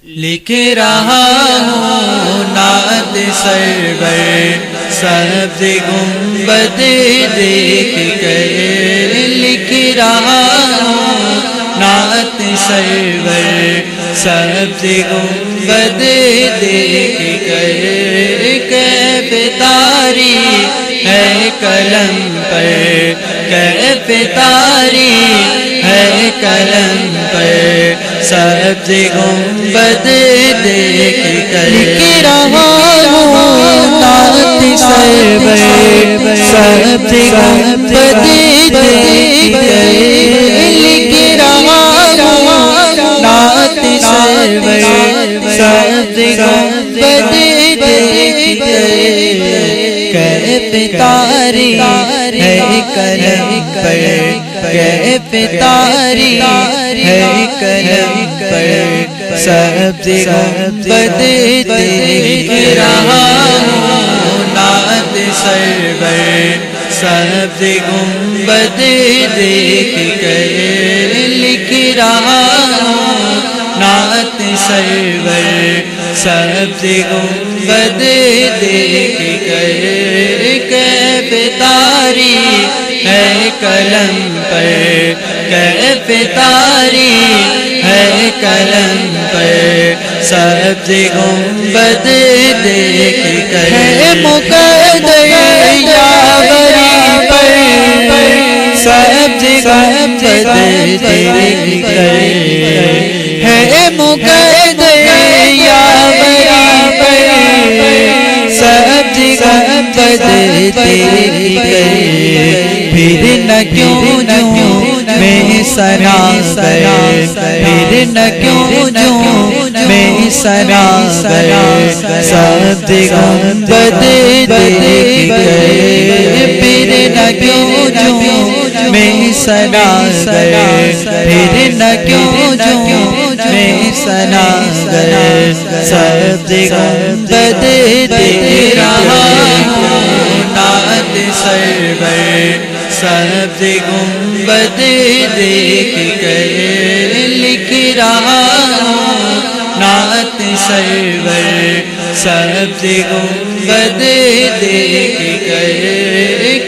لکھ رہا ہوں نعت سرور سبز گنبد دیکھ کر، لکھ رہا ہوں نعت سرور سبز گنبد دیکھ کر، کیف طاری ہے قلم پر، کیف طاری ہے قلم پر سبز گنبد دیکھ کر، لکھ رہا ہوں نعت سرور سبز گنبد دیکھ کر، لکھ رہا ہوں نعت سرور سبز گنبد دیکھ کر، کیف طاری ہے قلم پر، کیف طاری ہے قلم پر سبز گنبد دیکھ رہا ہوں نعت سرور سبز گنبد دیکھ کر، لکھ رہا ہوں نعت سرور سبز گنبد دیکھ کر، کیف طاری ہے قلم پر، کیف طاری ہے قلم پر سبز گنبد دیکھ کر، ہے مقدر یاوری پر سبز گنبد دیکھ کر، ہے مقدر یاوری پر سبز گنبد دیکھ کر، پھر نہ کیوں جوں میں سنا کر، پھر نہ کیوں جوں میں سنا کر سبز گنبد دیکھ کر، پھر نہ کیوں جوں میں سنا کر، پھر نہ کیوں جوں میں سنا کر سبز گنبد دیکھ رہا ہوں نعت سرور سبز گنبد دیکھ کر، لکھ رہا ہوں نعت سرور سبز گنبد دیکھ کر،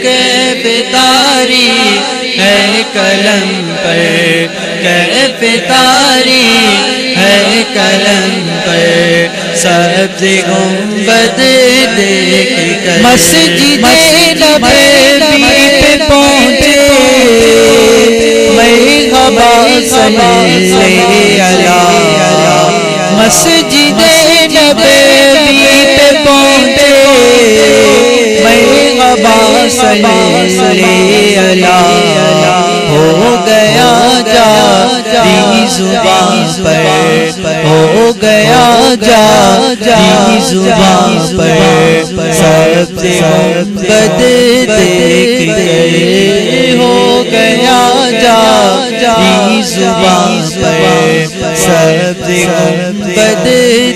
کیف طاری ہے قلم پر، کیف طاری ہے قلم پر سبز گنبد دیکھ کر، مسجد نبوی پہ پہنچے مرحبا صلی اللہ، مسجد نبوی پہ پہنچے مرحبا صلی اللہ، ہو گیا جاری زبان پر، ہو گیا جاری زبان پر سبز گنبد دیکھ کر، ہو گیا جاری زبان پر سبز گنبد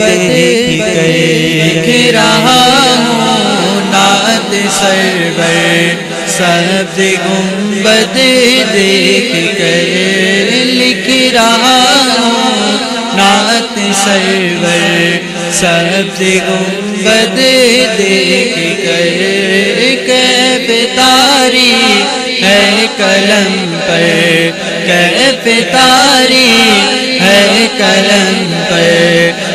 دیکھ کر، لکھ رہا ہوں نعت سرور سبز گنبد دیکھ کر، لکھ رہا ہوں نعت سرور سبز گنبد دیکھ کر، کیف طاری ہے قلم پر، کیف طاری ہے قلم پر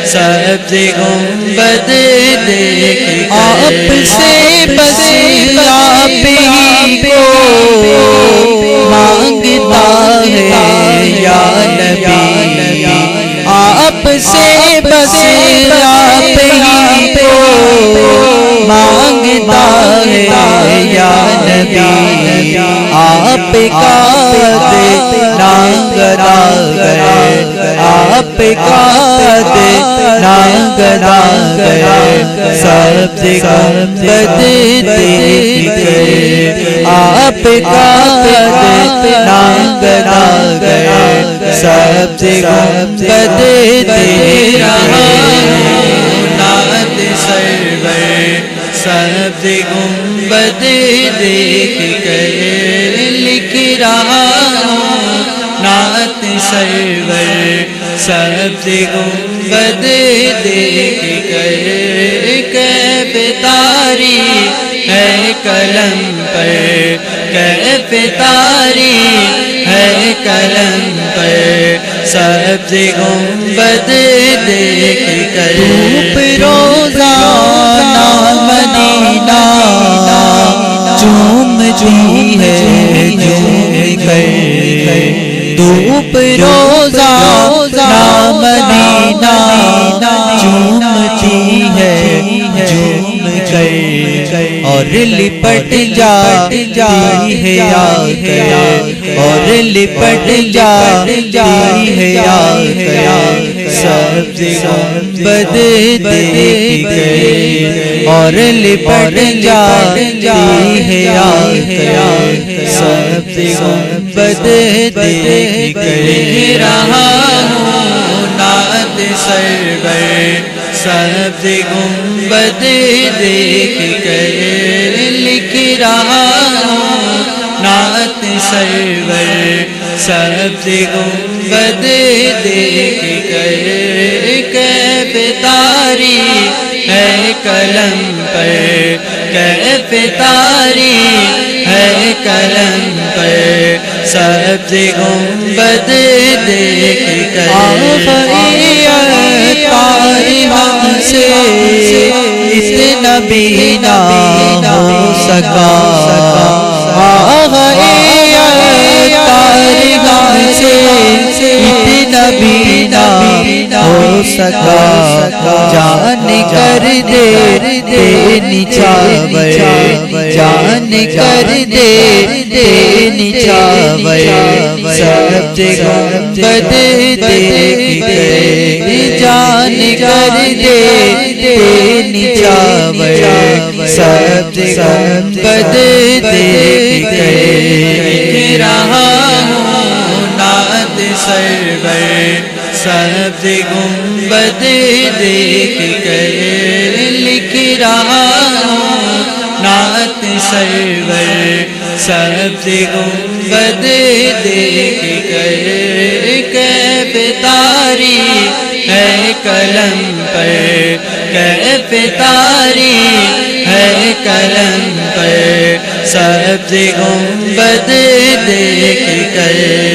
سبز گنبد دیکھ کر، آپ سے بس آپ ہی کو مانگتا ہے یا نبی، آپ سے بس آپ ہی کو مانگتا ہے یا نبی، آپ کا ناگنا گئے، آپ کا ناگنا گئے سبز گنبد دیکھ کر، آپ کا ناگنا گئے سبز گنبد دیکھ رہا ہوں نعت سرور سبز گنبد دیکھ کر، لکھ رہا ہوں نعت سرور سبز گنبد دیکھ کر کیف طاری ہے قلم پر کیف طاری ہے قلم پر سبز گنبد دیکھ کر دھوپ روزانہ مدینہ چومتی ہے جھوم کر دھوپ روزانہ مدینہ چومتی ہے جھوم کر اور لپٹ جاتی ہے آ کر اور لپٹ جاتی ہے آ کر سبز گنبد دیکھ کر اور لپٹ جاتی ہے آ کر سبز گنبد دیکھ کر رہا ہوں نعت سرور سبز گنبد دیکھ کر لکھ رہا ہوں نعت سرور سبز گنبد دیکھ کر کیف طاری ہے قلم پر کیف طاری ہے قلم پر سبز گنبد دیکھ کر تاری ہم سے اتنا بھی نہ ہو سکا تاری ہم سے اتنا بھی نہ ہو سکا جان کر دے نچاور جان کر دے نچاور سبز گنبد دیکھ کر جان کر دے نچاور سبز گنبد دیکھ کر رہا ہوں نعت سرور سبز گنبد دیکھ کر لکھ رہا ہوں نعت سرور سبز گنبد دیکھ کر کیف طاری ہے قلم پر کیف طاری ہے قلم پر سبز گنبد دیکھ کر